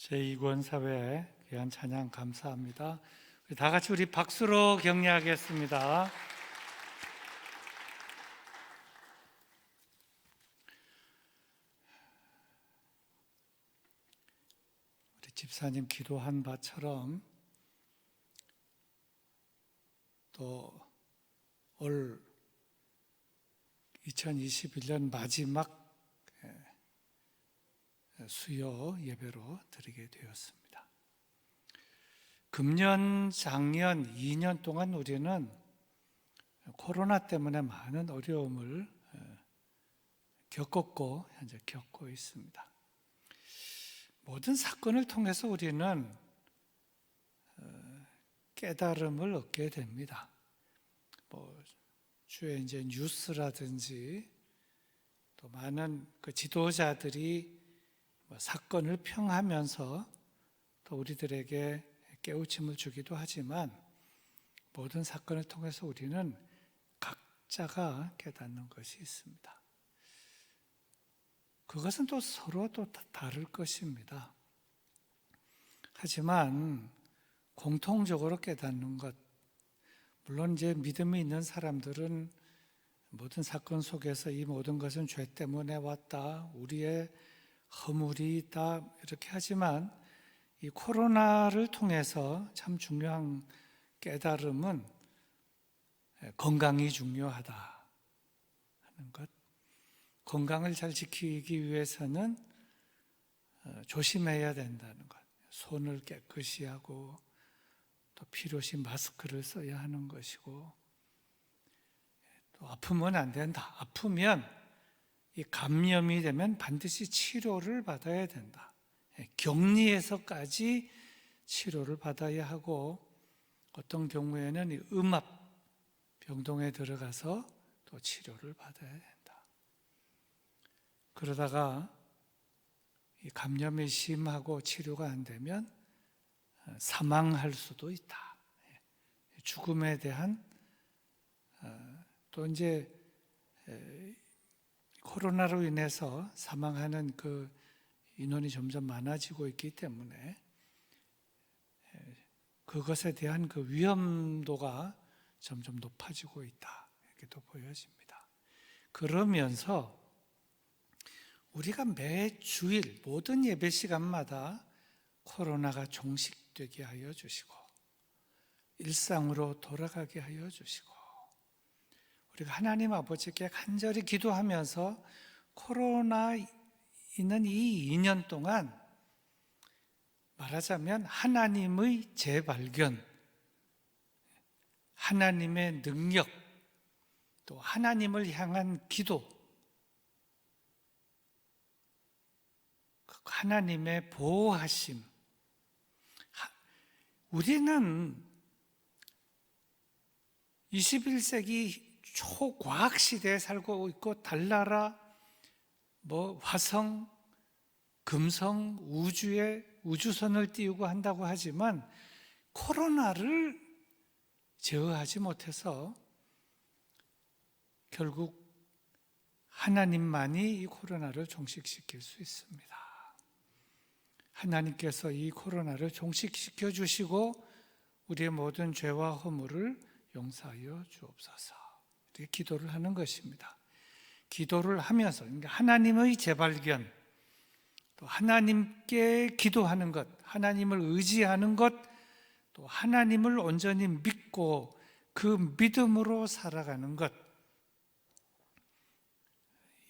제2구원사회에 귀한 찬양 감사합니다. 다 같이 우리 박수로 격려하겠습니다. 우리 집사님 기도한 바처럼 또 올 2021년 마지막 수요 예배로 드리게 되었습니다. 금년, 작년 2년 동안 우리는 코로나 때문에 많은 어려움을 겪었고 현재 겪고 있습니다. 모든 사건을 통해서 우리는 깨달음을 얻게 됩니다. 주에 이제 뉴스라든지 또 많은 그 지도자들이 사건을 평하면서 또 우리들에게 깨우침을 주기도 하지만 모든 사건을 통해서 우리는 각자가 깨닫는 것이 있습니다. 그것은 또 서로 또 다를 것입니다. 하지만 공통적으로 깨닫는 것, 물론 이제 믿음이 있는 사람들은 모든 사건 속에서 이 모든 것은 죄 때문에 왔다, 우리의 허물이다 이렇게 하지만 이 코로나를 통해서 참 중요한 깨달음은 건강이 중요하다 하는 것. 건강을 잘 지키기 위해서는 조심해야 된다는 것. 손을 깨끗이 하고 또 필요시 마스크를 써야 하는 것이고 또 아프면 안 된다. 아프면 이 감염이 되면 반드시 치료를 받아야 된다. 격리에서까지 치료를 받아야 하고 어떤 경우에는 이 음압 병동에 들어가서 또 치료를 받아야 된다. 그러다가 이 감염이 심하고 치료가 안 되면 사망할 수도 있다. 죽음에 대한 또 이제 코로나로 인해서 사망하는 그 인원이 점점 많아지고 있기 때문에 그것에 대한 그 위험도가 점점 높아지고 있다. 이렇게도 보여집니다. 그러면서 우리가 매 주일 모든 예배 시간마다 코로나가 종식되게 하여 주시고 일상으로 돌아가게 하여 주시고 우리가 하나님 아버지께 간절히 기도하면서 코로나 있는 이 2년 동안 말하자면 하나님의 재발견, 하나님의 능력, 또 하나님을 향한 기도, 하나님의 보호하심. 우리는 21세기 초과학 시대에 살고 있고 달나라, 화성, 금성, 우주에 우주선을 띄우고 한다고 하지만 코로나를 제어하지 못해서 결국 하나님만이 이 코로나를 종식시킬 수 있습니다. 하나님께서 이 코로나를 종식시켜 주시고 우리의 모든 죄와 허물을 용서하여 주옵소서. 이렇게 기도를 하는 것입니다. 기도를 하면서 그러니까 하나님의 재발견, 또 하나님께 기도하는 것, 하나님을 의지하는 것, 또 하나님을 온전히 믿고 그 믿음으로 살아가는 것,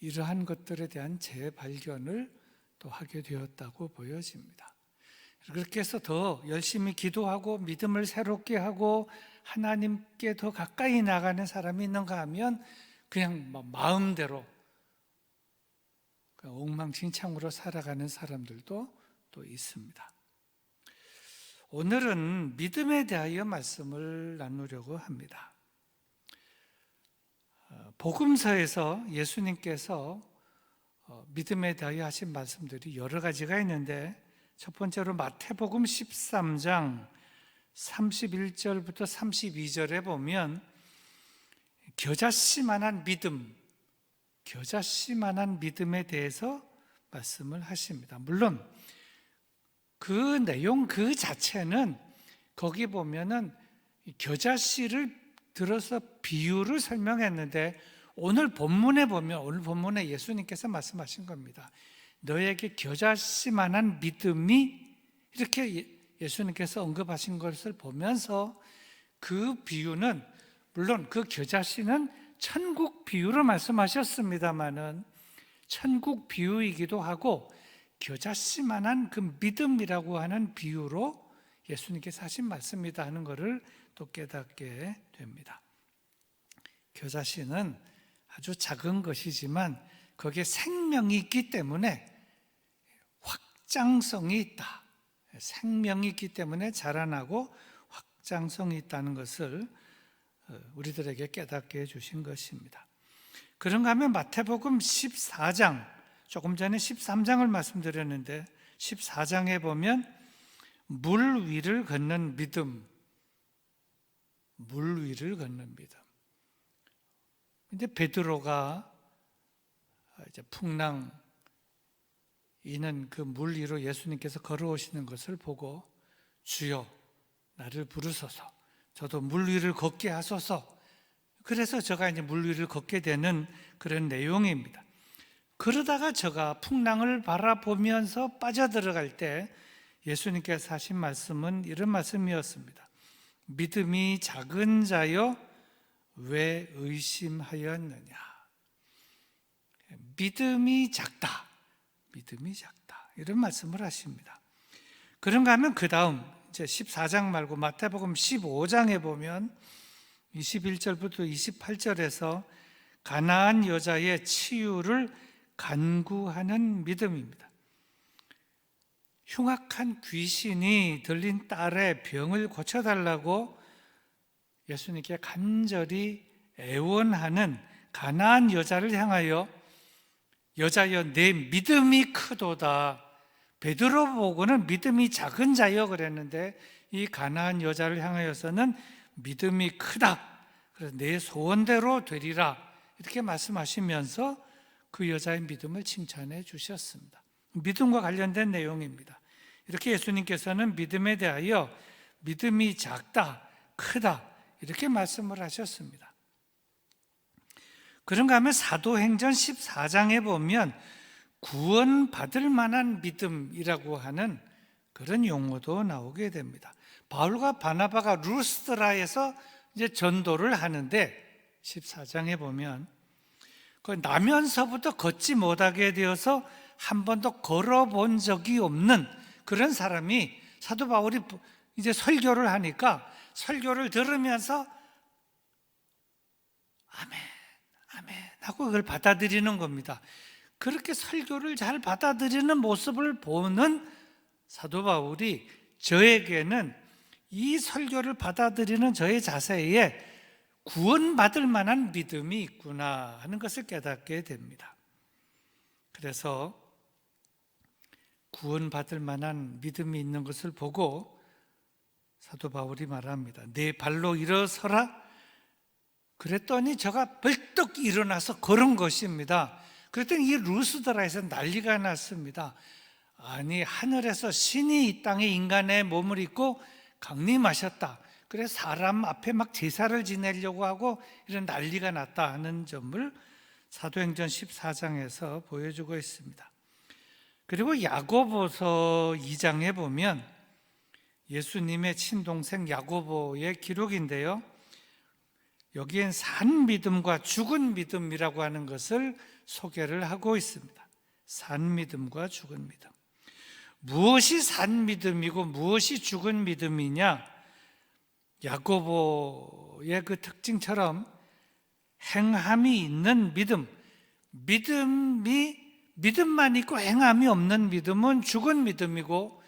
이러한 것들에 대한 재발견을 또 하게 되었다고 보여집니다. 그렇게 해서 더 열심히 기도하고 믿음을 새롭게 하고 하나님께 더 가까이 나가는 사람이 있는가 하면 그냥 마음대로 엉망진창으로 살아가는 사람들도 또 있습니다. 오늘은 믿음에 대하여 말씀을 나누려고 합니다. 복음서에서 예수님께서 믿음에 대하여 하신 말씀들이 여러 가지가 있는데 첫 번째로 마태복음 13장 31절부터 32절에 보면 겨자씨만한 믿음에 대해서 말씀을 하십니다. 물론 그 내용 그 자체는 거기 보면은 겨자씨를 들어서 비유를 설명했는데 오늘 본문에 보면 오늘 본문에 예수님께서 말씀하신 겁니다. 너에게 겨자씨만한 믿음이 이렇게 예수님께서 언급하신 것을 보면서 그 비유는 물론 그 겨자씨는 천국 비유로 말씀하셨습니다마는 천국 비유이기도 하고 겨자씨만한 그 믿음이라고 하는 비유로 예수님께서 하신 말씀이다 하는 것을 또 깨닫게 됩니다. 겨자씨는 아주 작은 것이지만 거기에 생명이 있기 때문에 확장성이 있다. 생명이 있기 때문에 자라나고 확장성이 있다는 것을 우리들에게 깨닫게 해주신 것입니다. 그런가 하면 마태복음 14장, 조금 전에 13장을 말씀드렸는데 14장에 보면 물 위를 걷는 믿음, 물 위를 걷는 믿음. 이제 베드로가 이제 풍랑 이는 그 물 위로 예수님께서 걸어오시는 것을 보고 주여 나를 부르소서, 저도 물 위를 걷게 하소서. 그래서 저가 이제 물 위를 걷게 되는 그런 내용입니다. 그러다가 저가 풍랑을 바라보면서 빠져들어갈 때 예수님께서 하신 말씀은 이런 말씀이었습니다. 믿음이 작은 자여 왜 의심하였느냐. 믿음이 작다. 믿음이 작다. 이런 말씀을 하십니다. 그런가 하면 그 다음 이제 14장 말고 마태복음 15장에 보면 21절부터 28절에서 가나안 여자의 치유를 간구하는 믿음입니다. 흉악한 귀신이 들린 딸의 병을 고쳐달라고 예수님께 간절히 애원하는 가나안 여자를 향하여 여자여 내 믿음이 크도다. 베드로 보고는 믿음이 작은 자여 그랬는데 이 가나안 여자를 향하여서는 믿음이 크다. 그래서 내 소원대로 되리라. 이렇게 말씀하시면서 그 여자의 믿음을 칭찬해 주셨습니다. 믿음과 관련된 내용입니다. 이렇게 예수님께서는 믿음에 대하여 믿음이 작다, 크다 이렇게 말씀을 하셨습니다. 그런가 하면 사도행전 14장에 보면 구원받을 만한 믿음이라고 하는 그런 용어도 나오게 됩니다. 바울과 바나바가 루스드라에서 이제 전도를 하는데 14장에 보면 그 나면서부터 걷지 못하게 되어서 한 번도 걸어본 적이 없는 그런 사람이 사도 바울이 이제 설교를 하니까 설교를 들으면서 아멘, 아멘 하고 그걸 받아들이는 겁니다. 그렇게 설교를 잘 받아들이는 모습을 보는 사도 바울이 저에게는 이 설교를 받아들이는 저의 자세에 구원받을 만한 믿음이 있구나 하는 것을 깨닫게 됩니다. 그래서 구원받을 만한 믿음이 있는 것을 보고 사도 바울이 말합니다. 내 발로 일어서라. 그랬더니 저가 벌떡 일어나서 걸은 것입니다. 그랬더니 이 루스드라에서 난리가 났습니다. 아니 하늘에서 신이 이 땅에 인간의 몸을 입고 강림하셨다. 그래서 사람 앞에 막 제사를 지내려고 하고 이런 난리가 났다 하는 점을 사도행전 14장에서 보여주고 있습니다. 그리고 야고보서 2장에 보면 예수님의 친동생 야고보의 기록인데요, 여기엔 산 믿음과 죽은 믿음이라고 하는 것을 소개를 하고 있습니다. 산 믿음과 죽은 믿음. 무엇이 산 믿음이고 무엇이 죽은 믿음이냐? 야고보의 그 특징처럼 행함이 있는 믿음, 믿음만 있고 행함이 없는 믿음은 죽은 믿음이고,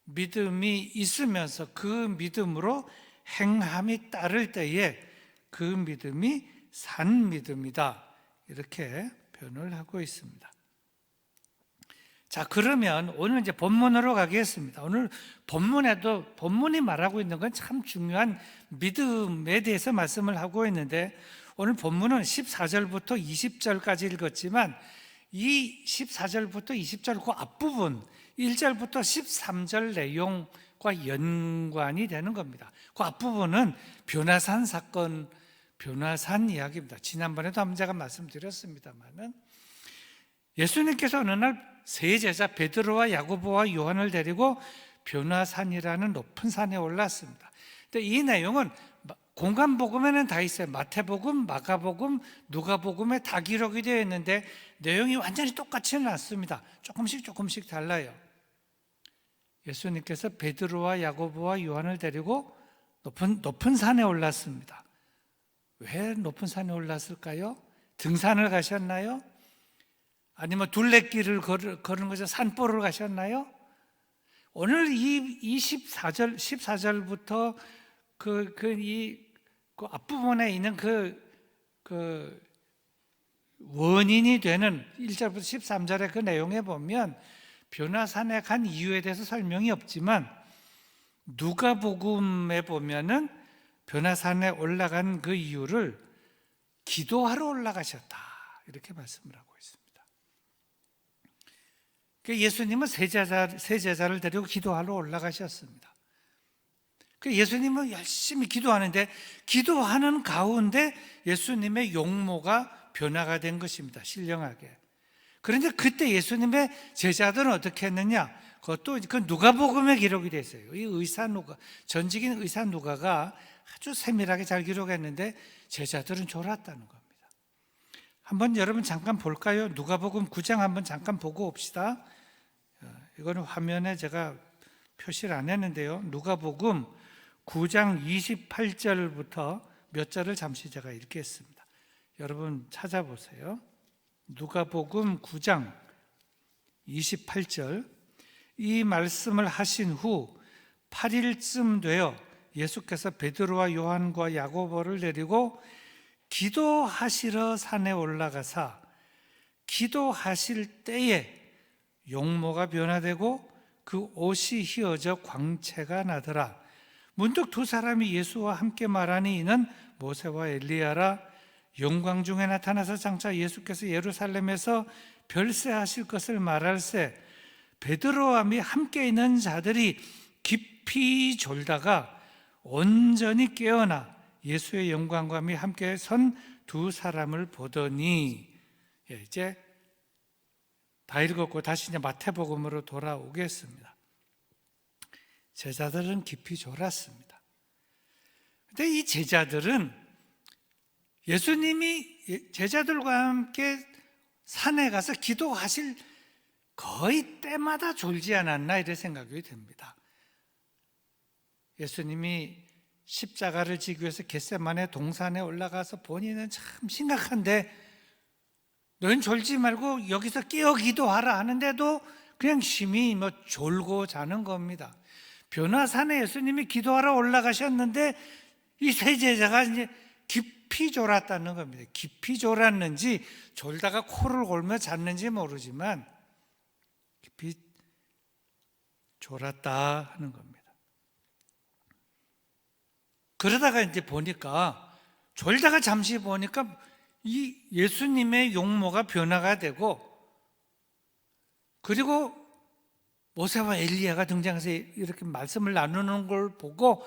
믿음이 있으면서 그 믿음으로 행함이 따를 때에 그 믿음이 산 믿음이다. 이렇게 표현을 하고 있습니다. 자, 그러면 오늘 이제 본문으로 가겠습니다. 오늘 본문이 말하고 있는 건 참 중요한 믿음에 대해서 말씀을 하고 있는데, 오늘 본문은 14절부터 20절까지 읽었지만 이 14절부터 20절 그 앞부분, 1절부터 13절 내용과 연관이 되는 겁니다. 그 앞부분은 변화산 사건, 변화산 이야기입니다. 지난번에도 한번 제가 말씀드렸습니다만은 예수님께서 어느 날 세 제자 베드로와 야고보와 요한을 데리고 변화산이라는 높은 산에 올랐습니다. 근데 이 내용은 공간복음에는 다 있어요. 마태복음, 마가복음, 누가복음에 다 기록이 되어 있는데 내용이 완전히 똑같지는 않습니다. 조금씩 달라요. 예수님께서 베드로와 야고보와 요한을 데리고 높은 산에 올랐습니다. 왜 높은 산에 올랐을까요? 등산을 가셨나요? 아니면 둘레길을 걸은 거죠? 산보를 가셨나요? 오늘 이 14절부터 그 앞부분에 있는 그 원인이 되는 1절부터 13절의 그 내용에 보면 변화산에 간 이유에 대해서 설명이 없지만 누가복음에 보면은 변화산에 올라간 그 이유를 기도하러 올라가셨다 이렇게 말씀을 하고 있습니다. 예수님은 세 제자를 데리고 기도하러 올라가셨습니다. 예수님은 열심히 기도하는데 기도하는 가운데 예수님의 용모가 변화가 된 것입니다. 신령하게. 그런데 그때 예수님의 제자들은 어떻게 했느냐? 그것도 그 누가복음에 기록이 되어 있어요. 이 의사 누가, 전직인 의사 누가가 아주 세밀하게 잘 기록했는데 제자들은 졸았다는 겁니다. 한번 여러분 잠깐 볼까요? 누가복음 9장 한번 잠깐 보고 옵시다. 이거는 화면에 제가 표시를 안 했는데요. 누가복음 9장 28절부터 몇 절을 잠시 제가 읽겠습니다. 여러분 찾아보세요. 누가복음 9장 28절. 이 말씀을 하신 후 8일쯤 되어 예수께서 베드로와 요한과 야고보를 데리고 기도하시러 산에 올라가사 기도하실 때에 용모가 변화되고 그 옷이 휘어져 광채가 나더라. 문득 두 사람이 예수와 함께 말하니 이는 모세와 엘리야라. 영광 중에 나타나서 장차 예수께서 예루살렘에서 별세하실 것을 말할세 베드로와 함께 있는 자들이 깊이 졸다가 온전히 깨어나 예수의 영광과 함께 선 두 사람을 보더니, 이제 다 읽었고 다시 이제 마태복음으로 돌아오겠습니다. 제자들은 깊이 졸았습니다. 근데 이 제자들은 예수님이 제자들과 함께 산에 가서 기도하실 거의 때마다 졸지 않았나 이런 생각이 듭니다. 예수님이 십자가를 지기 위해서 겟세마네 동산에 올라가서 본인은 참 심각한데 너희는 졸지 말고 여기서 깨어 기도하라 하는데도 그냥 심히 졸고 자는 겁니다. 변화산에 예수님이 기도하러 올라가셨는데 이 세 제자가 이제 깊이 졸았다는 겁니다. 깊이 졸았는지 졸다가 코를 골며 잤는지 모르지만 깊이 졸았다 하는 겁니다. 그러다가 이제 보니까 졸다가 잠시 보니까 이 예수님의 용모가 변화가 되고 그리고 모세와 엘리야가 등장해서 이렇게 말씀을 나누는 걸 보고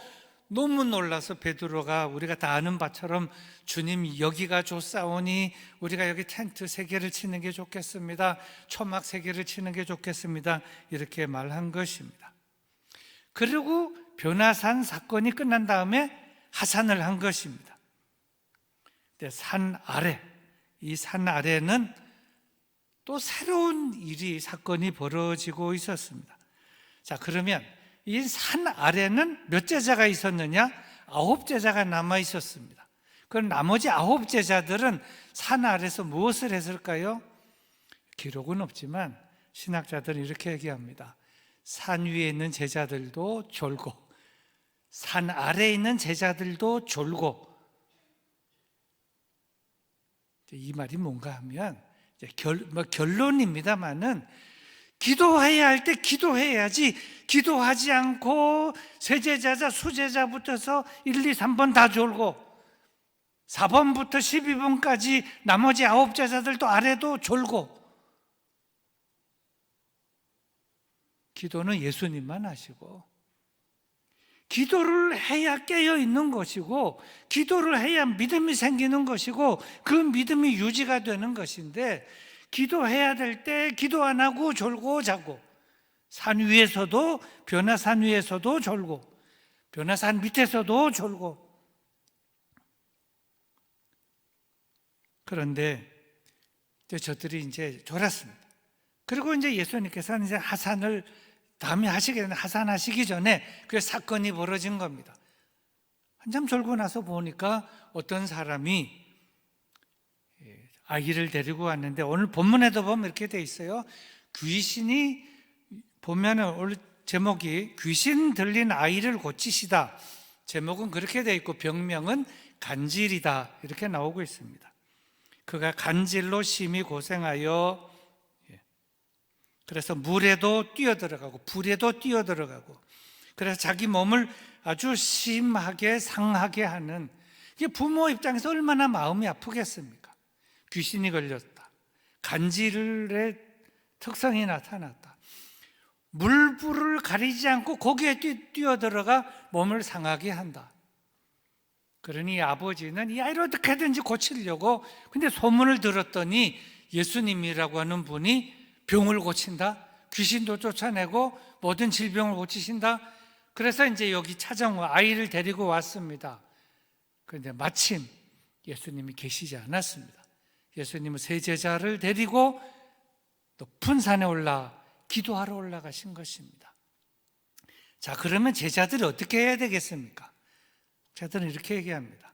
너무 놀라서 베드로가 우리가 다 아는 바처럼 주님 여기가 좋사오니 우리가 여기 텐트 3개를 치는 게 좋겠습니다. 초막 3개를 치는 게 좋겠습니다. 이렇게 말한 것입니다. 그리고 변화산 사건이 끝난 다음에 하산을 한 것입니다. 근데 산 아래, 이 산 아래는 또 새로운 사건이 벌어지고 있었습니다. 자, 그러면 이 산 아래는 몇 제자가 있었느냐? 9제자가 남아 있었습니다. 그럼 나머지 9제자들은 산 아래에서 무엇을 했을까요? 기록은 없지만 신학자들은 이렇게 얘기합니다. 산 위에 있는 제자들도 졸고 산 아래에 있는 제자들도 졸고. 이 말이 뭔가 하면 결론입니다만은 기도해야 할 때 기도해야지 기도하지 않고 세제자자 수제자부터서 1, 2, 3번 다 졸고 4번부터 12번까지 나머지 9제자들도 아래도 졸고 기도는 예수님만 하시고, 기도를 해야 깨어 있는 것이고, 기도를 해야 믿음이 생기는 것이고, 그 믿음이 유지가 되는 것인데, 기도해야 될 때 기도 안 하고 졸고 자고, 산 위에서도, 변화산 위에서도 졸고, 변화산 밑에서도 졸고. 그런데 저들이 이제 졸았습니다. 그리고 이제 예수님께서는 이제 하산을 다음에 하시게 되는, 하산하시기 전에 그 사건이 벌어진 겁니다. 한참 졸고 나서 보니까 어떤 사람이 아기를 데리고 왔는데, 오늘 본문에도 보면 이렇게 돼 있어요. 귀신이, 보면은 오늘 제목이 귀신 들린 아이를 고치시다. 제목은 그렇게 돼 있고 병명은 간질이다, 이렇게 나오고 있습니다. 그가 간질로 심히 고생하여, 그래서 물에도 뛰어들어가고 불에도 뛰어들어가고, 그래서 자기 몸을 아주 심하게 상하게 하는, 이게 부모 입장에서 얼마나 마음이 아프겠습니까? 귀신이 걸렸다, 간질의 특성이 나타났다, 물불을 가리지 않고 거기에 뛰어들어가 몸을 상하게 한다. 그러니 아버지는 이 아이를 어떻게든지 고치려고, 근데 소문을 들었더니 예수님이라고 하는 분이 병을 고친다, 귀신도 쫓아내고 모든 질병을 고치신다. 그래서 이제 여기 찾아온 아이를 데리고 왔습니다. 그런데 마침 예수님이 계시지 않았습니다. 예수님은 세 제자를 데리고 높은 산에 기도하러 올라가신 것입니다. 자, 그러면 제자들이 어떻게 해야 되겠습니까? 제자들은 이렇게 얘기합니다.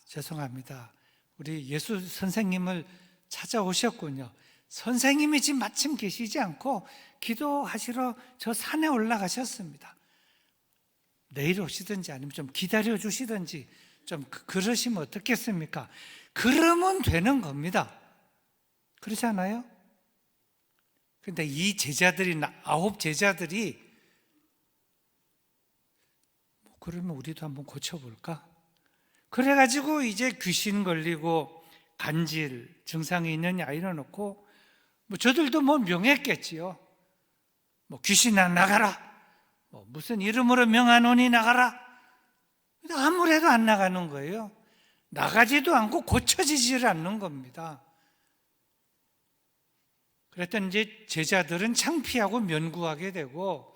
죄송합니다. 우리 예수 선생님을 찾아오셨군요. 선생님이 지금 마침 계시지 않고 기도하시러 저 산에 올라가셨습니다. 내일 오시든지 아니면 좀 기다려 주시든지 좀 그러시면 어떻겠습니까? 그러면 되는 겁니다. 그렇지 않아요? 근데 이 제자들이, 9 제자들이 그러면 우리도 한번 고쳐볼까? 그래가지고 이제 귀신 걸리고 간질 증상이 있는 아이를 놓고, 저들도 명했겠지요. 귀신아 나가라, 무슨 이름으로 명하노니 나가라. 아무래도 안 나가는 거예요. 나가지도 않고 고쳐지지를 않는 겁니다. 그랬더니 이제 제자들은 창피하고 면구하게 되고,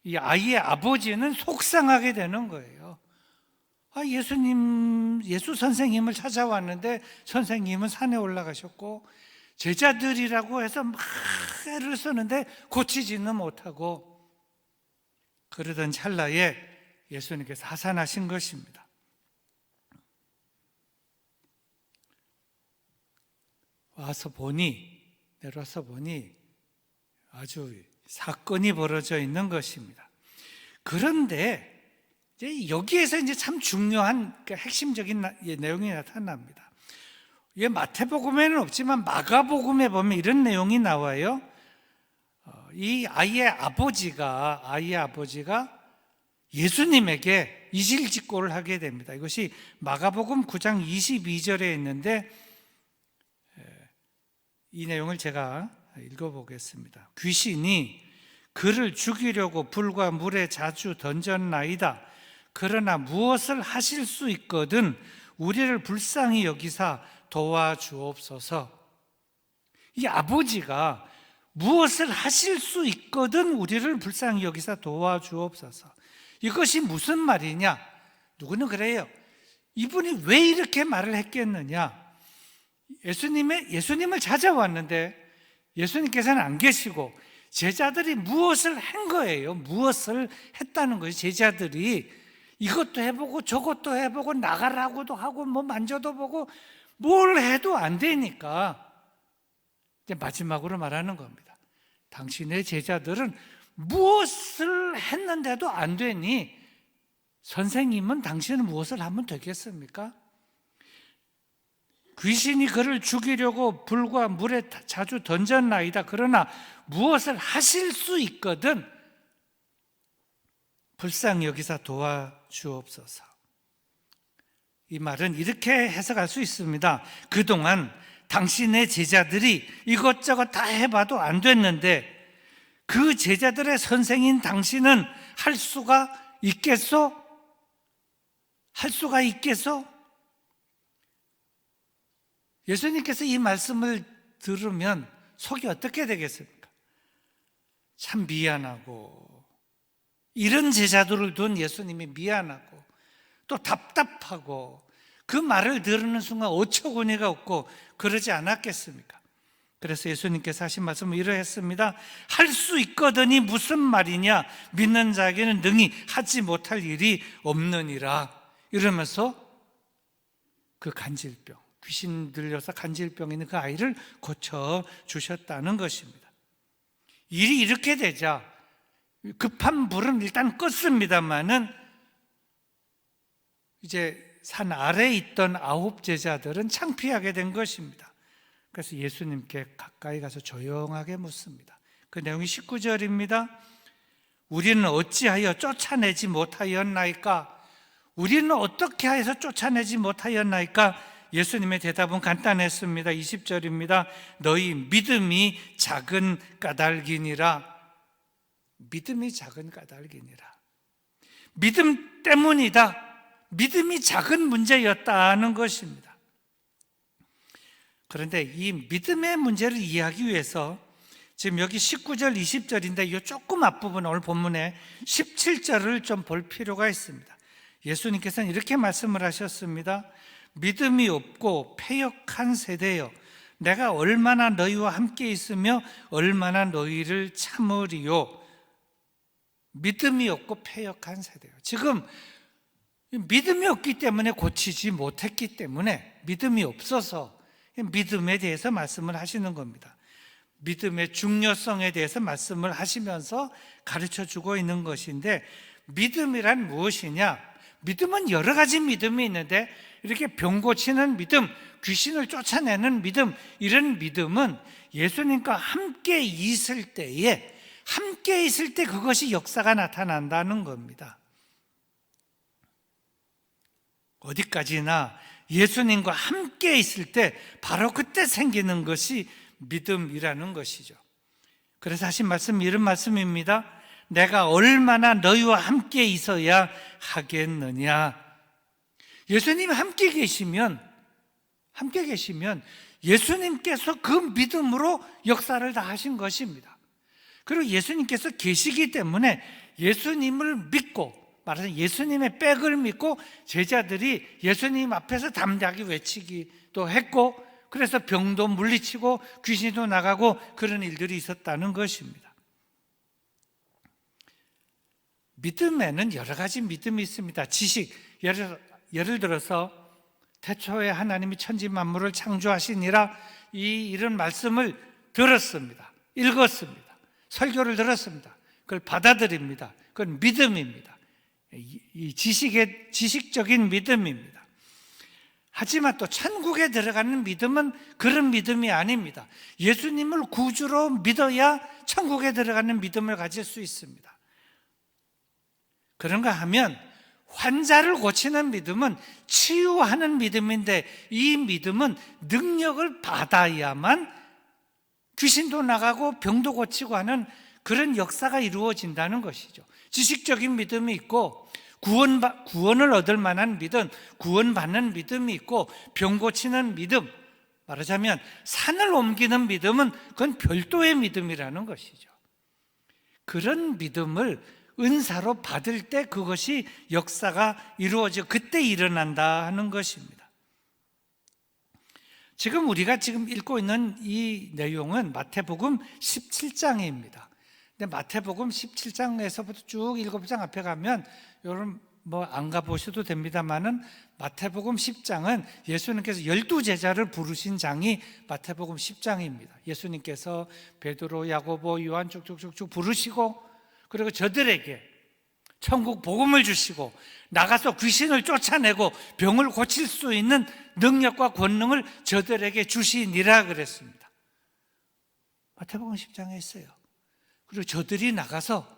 이 아이의 아버지는 속상하게 되는 거예요. 예수 선생님을 찾아왔는데 선생님은 산에 올라가셨고, 제자들이라고 해서 막 애를 쓰는데 고치지는 못하고, 그러던 찰나에 예수님께서 하산하신 것입니다. 내려와서 보니 아주 사건이 벌어져 있는 것입니다. 그런데 이제 여기에서 이제 참 중요한 핵심적인 내용이 나타납니다. 이게 마태복음에는 없지만 마가복음에 보면 이런 내용이 나와요. 이 아이의 아버지가 예수님에게 이실직고를 하게 됩니다. 이것이 마가복음 9장 22절에 있는데, 이 내용을 제가 읽어보겠습니다. 귀신이 그를 죽이려고 불과 물에 자주 던졌나이다. 그러나 무엇을 하실 수 있거든 우리를 불쌍히 여기사 도와주옵소서. 이 아버지가 무엇을 하실 수 있거든 우리를 불쌍히 여기사 도와주옵소서. 이것이 무슨 말이냐? 누구는 그래요. 이분이 왜 이렇게 말을 했겠느냐? 예수님을 찾아왔는데 예수님께서는 안 계시고 제자들이 무엇을 한 거예요. 무엇을 했다는 거예요. 제자들이 이것도 해보고 저것도 해보고 나가라고도 하고 만져도 보고 뭘 해도 안 되니까 이제 마지막으로 말하는 겁니다. 당신의 제자들은 무엇을 했는데도 안 되니 선생님은 당신은 무엇을 하면 되겠습니까? 귀신이 그를 죽이려고 불과 물에 자주 던졌나이다. 그러나 무엇을 하실 수 있거든 불쌍히 여기사 도와주옵소서. 이 말은 이렇게 해석할 수 있습니다. 그동안 당신의 제자들이 이것저것 다 해봐도 안 됐는데 그 제자들의 선생인 당신은 할 수가 있겠소? 할 수가 있겠소? 예수님께서 이 말씀을 들으면 속이 어떻게 되겠습니까? 참 미안하고, 이런 제자들을 둔 예수님이 미안하고 또 답답하고, 그 말을 들으는 순간 어처구니가 없고 그러지 않았겠습니까? 그래서 예수님께서 하신 말씀은 이러했습니다. 할 수 있거든이 무슨 말이냐? 믿는 자에게는 능히 하지 못할 일이 없느니라. 이러면서 그 간질병, 귀신 들려서 간질병 있는 그 아이를 고쳐주셨다는 것입니다. 일이 이렇게 되자 급한 불은 일단 껐습니다마는 이제 산 아래에 있던 9 제자들은 창피하게 된 것입니다. 그래서 예수님께 가까이 가서 조용하게 묻습니다. 그 내용이 19절입니다. 우리는 어찌하여 쫓아내지 못하였나이까? 우리는 어떻게 해서 쫓아내지 못하였나이까? 예수님의 대답은 간단했습니다. 20절입니다. 너희 믿음이 작은 까닭이니라. 믿음이 작은 까닭이니라. 믿음 때문이다. 믿음이 작은 문제였다는 것입니다. 그런데 이 믿음의 문제를 이해하기 위해서 지금 여기 19절, 20절인데 이 조금 앞부분 오늘 본문에 17절을 좀 볼 필요가 있습니다. 예수님께서는 이렇게 말씀을 하셨습니다. 믿음이 없고 패역한 세대여, 내가 얼마나 너희와 함께 있으며 얼마나 너희를 참으리요. 믿음이 없고 패역한 세대요. 지금 믿음이 없기 때문에 고치지 못했기 때문에, 믿음이 없어서 믿음에 대해서 말씀을 하시는 겁니다. 믿음의 중요성에 대해서 말씀을 하시면서 가르쳐 주고 있는 것인데, 믿음이란 무엇이냐? 믿음은 여러 가지 믿음이 있는데, 이렇게 병 고치는 믿음, 귀신을 쫓아내는 믿음, 이런 믿음은 예수님과 함께 있을 때에, 함께 있을 때 그것이 역사가 나타난다는 겁니다. 어디까지나 예수님과 함께 있을 때 바로 그때 생기는 것이 믿음이라는 것이죠. 그래서 하신 말씀이 이런 말씀입니다. 내가 얼마나 너희와 함께 있어야 하겠느냐. 예수님이 함께 계시면 예수님께서 그 믿음으로 역사를 다 하신 것입니다. 그리고 예수님께서 계시기 때문에 예수님을 믿고, 말하자면 예수님의 백을 믿고 제자들이 예수님 앞에서 담대하게 외치기도 했고, 그래서 병도 물리치고 귀신도 나가고 그런 일들이 있었다는 것입니다. 믿음에는 여러 가지 믿음이 있습니다. 지식, 예를 들어서 태초에 하나님이 천지 만물을 창조하시니라, 이런 말씀을 들었습니다. 읽었습니다. 설교를 들었습니다. 그걸 받아들입니다. 그건 믿음입니다. 이 지식적인 믿음입니다. 하지만 또 천국에 들어가는 믿음은 그런 믿음이 아닙니다. 예수님을 구주로 믿어야 천국에 들어가는 믿음을 가질 수 있습니다. 그런가 하면 환자를 고치는 믿음은 치유하는 믿음인데, 이 믿음은 능력을 받아야만 귀신도 나가고 병도 고치고 하는 그런 역사가 이루어진다는 것이죠. 지식적인 믿음이 있고 구원을 얻을 만한 믿음, 구원받는 믿음이 있고 병 고치는 믿음, 말하자면 산을 옮기는 믿음은 그건 별도의 믿음이라는 것이죠. 그런 믿음을 은사로 받을 때 그것이 역사가 이루어져 그때 일어난다 하는 것입니다. 지금 우리가 읽고 있는 이 내용은 마태복음 17장입니다. 근데 마태복음 17장에서부터 쭉 7장 앞에 가면, 여러분 안 가보셔도 됩니다만은 마태복음 10장은 예수님께서 12제자를 부르신 장이 마태복음 10장입니다. 예수님께서 베드로, 야고보, 요한 쭉쭉쭉쭉 부르시고, 그리고 저들에게 천국 복음을 주시고 나가서 귀신을 쫓아내고 병을 고칠 수 있는 능력과 권능을 저들에게 주시니라 그랬습니다. 마태복음 10장에 있어요. 그리고 저들이 나가서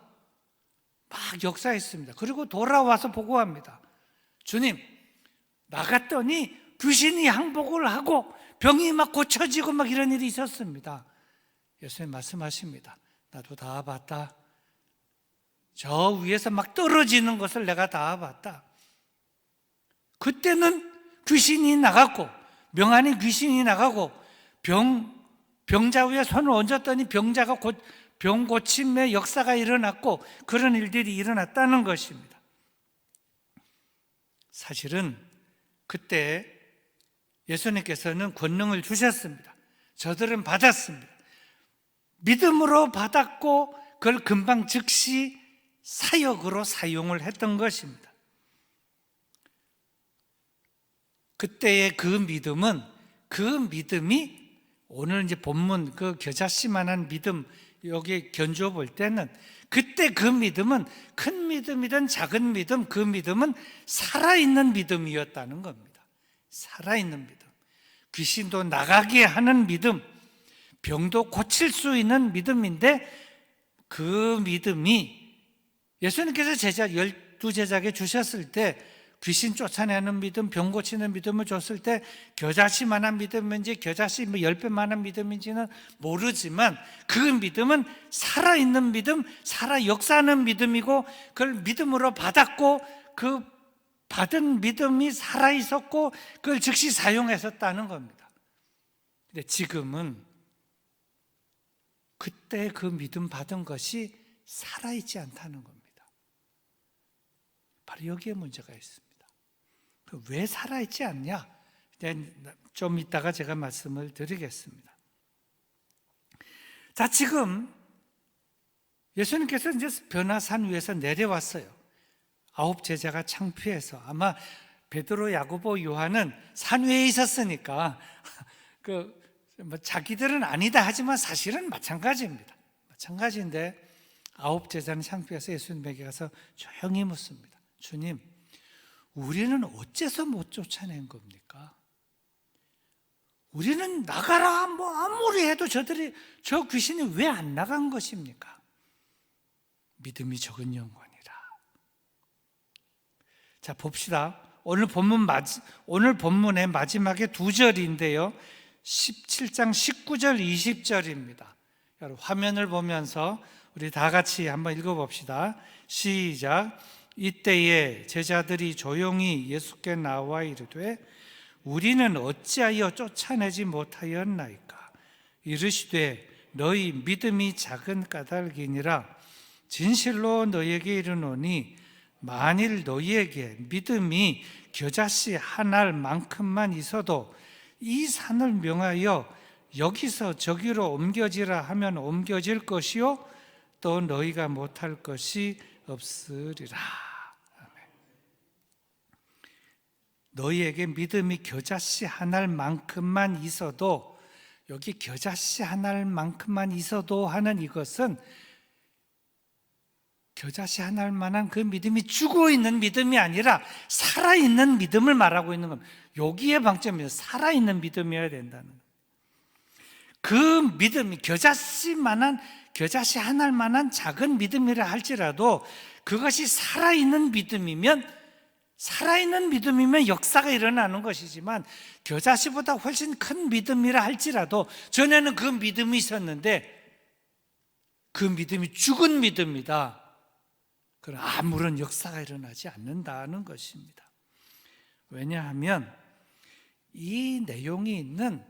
막 역사했습니다. 그리고 돌아와서 보고합니다. 주님, 나갔더니 귀신이 항복을 하고 병이 막 고쳐지고 막 이런 일이 있었습니다. 예수님 말씀하십니다. 나도 다 봤다. 저 위에서 막 떨어지는 것을 내가 다 봤다. 그때는 귀신이 나갔고, 명 안에 귀신이 나가고, 병자 위에 손을 얹었더니 병자가 곧 병 고침의 역사가 일어났고, 그런 일들이 일어났다는 것입니다. 사실은 그때 예수님께서는 권능을 주셨습니다. 저들은 받았습니다. 믿음으로 받았고 그걸 금방 즉시 사역으로 사용을 했던 것입니다. 그때의 그 믿음이 오늘 이제 본문 그 겨자씨만한 믿음 여기 견주어 볼 때는 그때 그 믿음은 큰 믿음이든 작은 믿음, 그 믿음은 살아있는 믿음이었다는 겁니다. 살아있는 믿음. 귀신도 나가게 하는 믿음, 병도 고칠 수 있는 믿음인데 그 믿음이 예수님께서 12제자에게 주셨을 때 귀신 쫓아내는 믿음, 병 고치는 믿음을 줬을 때 겨자씨만한 믿음인지 겨자씨 10배만한 믿음인지는 모르지만 그 믿음은 살아있는 믿음, 살아 역사하는 믿음이고 그걸 믿음으로 받았고 그 받은 믿음이 살아있었고 그걸 즉시 사용했었다는 겁니다. 근데 지금은 그때 그 믿음 받은 것이 살아있지 않다는 겁니다. 바로 여기에 문제가 있습니다. 왜 살아있지 않냐? 좀 이따가 제가 말씀을 드리겠습니다. 자, 지금 예수님께서 이제 변화산 위에서 내려왔어요. 9제자가 창피해서 아마 베드로, 야고보, 요한은 산 위에 있었으니까 자기들은 아니다 하지만 사실은 마찬가지입니다. 마찬가지인데 9제자는 창피해서 예수님에게 가서 조용히 묻습니다. 주님, 우리는 어째서 못 쫓아낸 겁니까? 우리는 나가라 아무리 해도 저 귀신이 왜 안 나간 것입니까? 믿음이 적은 영혼이라. 자, 봅시다. 오늘 본문의 마지막에 2절인데요 17장 19절 20절입니다 여러분 화면을 보면서 우리 다 같이 한번 읽어봅시다. 시작. 이때에 제자들이 조용히 예수께 나와 이르되 우리는 어찌하여 쫓아내지 못하였나이까? 이르시되 너희 믿음이 작은 까닭이니라. 진실로 너희에게 이르노니 만일 너희에게 믿음이 겨자씨 한 알만큼만 있어도 이 산을 명하여 여기서 저기로 옮겨지라 하면 옮겨질 것이요 또 너희가 못할 것이 없으리라. 아멘. 너희에게 믿음이 겨자씨 한 알만큼만 있어도, 여기 겨자씨 한 알만큼만 있어도 하는 이것은 겨자씨 한 알만한 그 믿음이 죽어있는 믿음이 아니라 살아있는 믿음을 말하고 있는 겁니다. 여기에 방점이에요. 살아있는 믿음이어야 된다는 거예요. 그 믿음이 겨자씨 한 알만한 작은 믿음이라 할지라도 그것이 살아있는 믿음이면 역사가 일어나는 것이지만 겨자씨보다 훨씬 큰 믿음이라 할지라도 전에는 그 믿음이 있었는데 그 믿음이 죽은 믿음이다. 그럼 아무런 역사가 일어나지 않는다는 것입니다. 왜냐하면 이 내용이 있는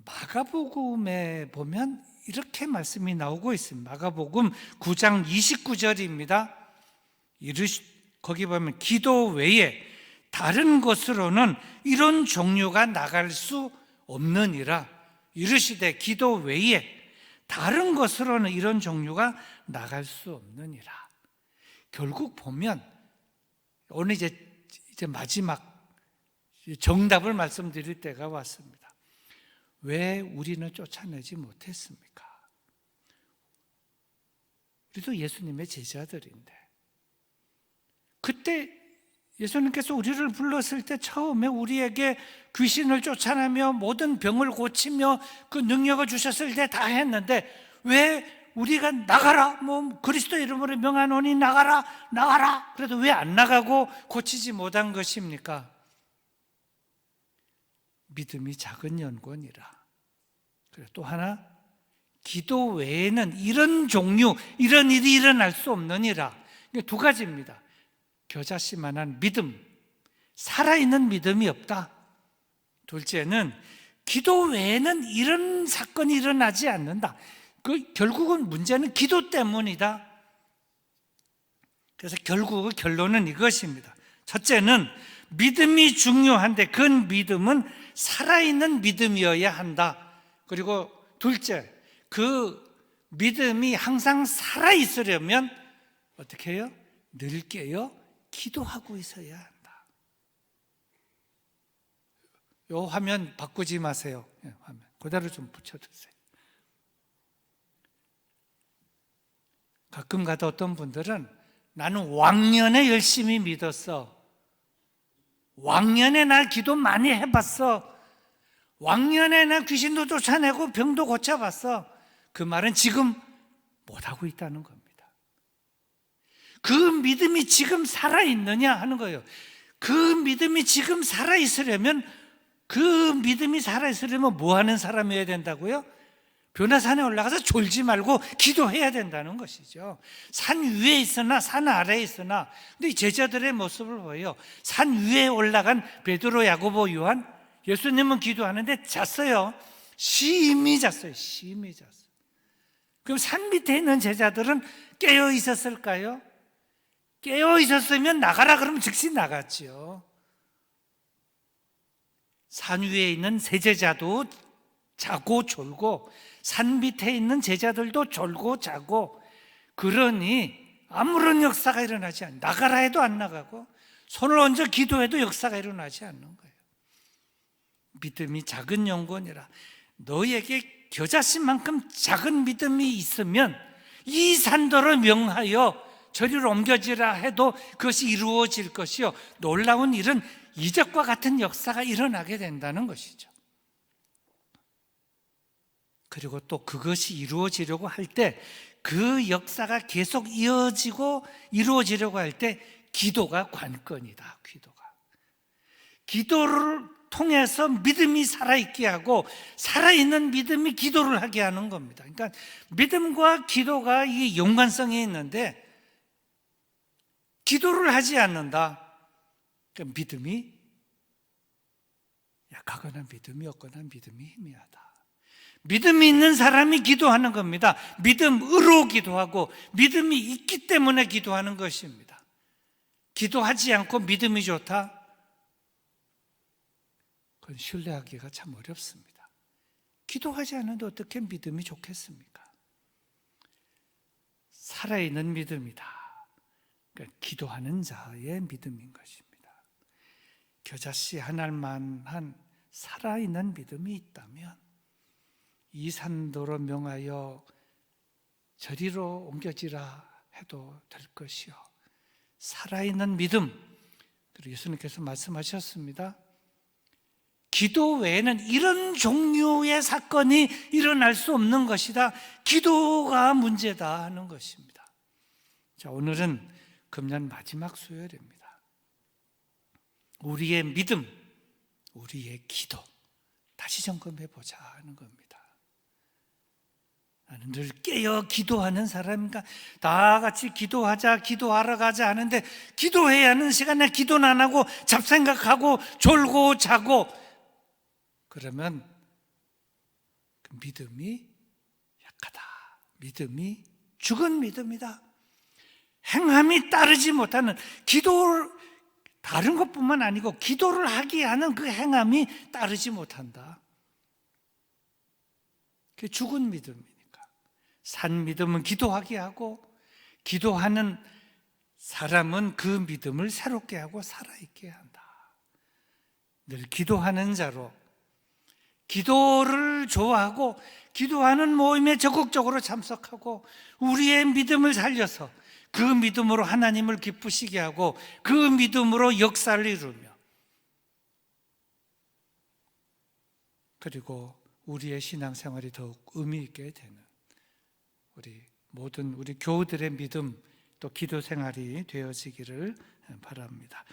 마가복음에 보면 이렇게 말씀이 나오고 있습니다. 마가복음 9장 29절입니다. 거기 보면 기도 외에 다른 것으로는 이런 종류가 나갈 수 없느니라. 이르시되 기도 외에 다른 것으로는 이런 종류가 나갈 수 없느니라. 결국 보면 오늘 이제 마지막 정답을 말씀드릴 때가 왔습니다. 왜 우리는 쫓아내지 못했습니까? 우리도 예수님의 제자들인데 그때 예수님께서 우리를 불렀을 때 처음에 우리에게 귀신을 쫓아내며 모든 병을 고치며 그 능력을 주셨을 때 다 했는데 왜 우리가 나가라 그리스도 이름으로 명하노니 나가라 그래도 왜 안 나가고 고치지 못한 것입니까? 믿음이 작은 연곤이라. 그리고 또 하나 기도 외에는 이런 종류, 이런 일이 일어날 수 없느니라. 두 가지입니다. 겨자씨만한 믿음, 살아있는 믿음이 없다. 둘째는 기도 외에는 이런 사건이 일어나지 않는다. 결국은 문제는 기도 때문이다. 그래서 결국 결론은 이것입니다. 첫째는 믿음이 중요한데 그 믿음은 살아있는 믿음이어야 한다. 그리고 둘째, 그 믿음이 항상 살아있으려면 어떻게 해요? 늘 깨어 기도하고 있어야 한다. 요 화면 바꾸지 마세요. 화면 그대로 좀 붙여두세요. 가끔 가다 어떤 분들은 나는 왕년에 열심히 믿었어. 왕년에 나 기도 많이 해봤어. 왕년에 나 귀신도 쫓아내고 병도 고쳐봤어. 그 말은 지금 못하고 있다는 겁니다. 그 믿음이 지금 살아있느냐 하는 거예요. 그 믿음이 지금 살아있으려면 뭐 하는 사람이어야 된다고요? 변화산에 올라가서 졸지 말고 기도해야 된다는 것이죠. 산 위에 있으나 산 아래에 있으나, 근데 이 제자들의 모습을 보여요. 산 위에 올라간 베드로, 야고보, 요한, 예수님은 기도하는데 잤어요. 심히 잤어요. 심히 잤어요. 그럼 산 밑에 있는 제자들은 깨어 있었을까요? 깨어 있었으면 나가라 그러면 즉시 나갔지요. 산 위에 있는 세 제자도 자고 졸고, 산 밑에 있는 제자들도 졸고 자고, 그러니 아무런 역사가 일어나지 않아요. 나가라 해도 안 나가고 손을 얹어 기도해도 역사가 일어나지 않는 거예요. 믿음이 작은 영혼이라. 너에게 겨자씨만큼 작은 믿음이 있으면 이 산더러 명하여 저리로 옮겨지라 해도 그것이 이루어질 것이요, 놀라운 일은 이적과 같은 역사가 일어나게 된다는 것이죠. 그리고 또 그것이 이루어지려고 할 때, 그 역사가 계속 이어지고 이루어지려고 할 때 기도가 관건이다. 기도를 통해서 믿음이 살아있게 하고, 살아있는 믿음이 기도를 하게 하는 겁니다. 그러니까 믿음과 기도가 이 연관성이 있는데, 기도를 하지 않는다. 그러니까 믿음이 약하거나 믿음이 없거나 믿음이 희미하다. 믿음이 있는 사람이 기도하는 겁니다. 믿음으로 기도하고 믿음이 있기 때문에 기도하는 것입니다. 기도하지 않고 믿음이 좋다? 그건 신뢰하기가 참 어렵습니다. 기도하지 않는데 어떻게 믿음이 좋겠습니까? 살아있는 믿음이다. 그러니까 기도하는 자의 믿음인 것입니다. 겨자씨 하나만한 살아있는 믿음이 있다면 이 산도로 명하여 저리로 옮겨지라 해도 될 것이요, 살아있는 믿음. 그리고 예수님께서 말씀하셨습니다. 기도 외에는 이런 종류의 사건이 일어날 수 없는 것이다. 기도가 문제다 하는 것입니다. 자, 오늘은 금년 마지막 수요일입니다. 우리의 믿음, 우리의 기도 다시 점검해 보자 하는 겁니다. 나는 늘 깨어 기도하는 사람인가? 다 같이 기도하자, 기도하러 가자 하는데 기도해야 하는 시간에 기도는 안 하고 잡생각하고 졸고 자고, 그러면 그 믿음이 약하다. 믿음이 죽은 믿음이다. 행함이 따르지 못하는, 기도를 다른 것뿐만 아니고 기도를 하게 하는 그 행함이 따르지 못한다. 그게 죽은 믿음이니까. 산 믿음은 기도하게 하고, 기도하는 사람은 그 믿음을 새롭게 하고 살아있게 한다. 늘 기도하는 자로, 기도를 좋아하고 기도하는 모임에 적극적으로 참석하고 우리의 믿음을 살려서 그 믿음으로 하나님을 기쁘시게 하고 그 믿음으로 역사를 이루며, 그리고 우리의 신앙생활이 더욱 의미 있게 되는 우리 모든 우리 교우들의 믿음 또 기도 생활이 되어지기를 바랍니다.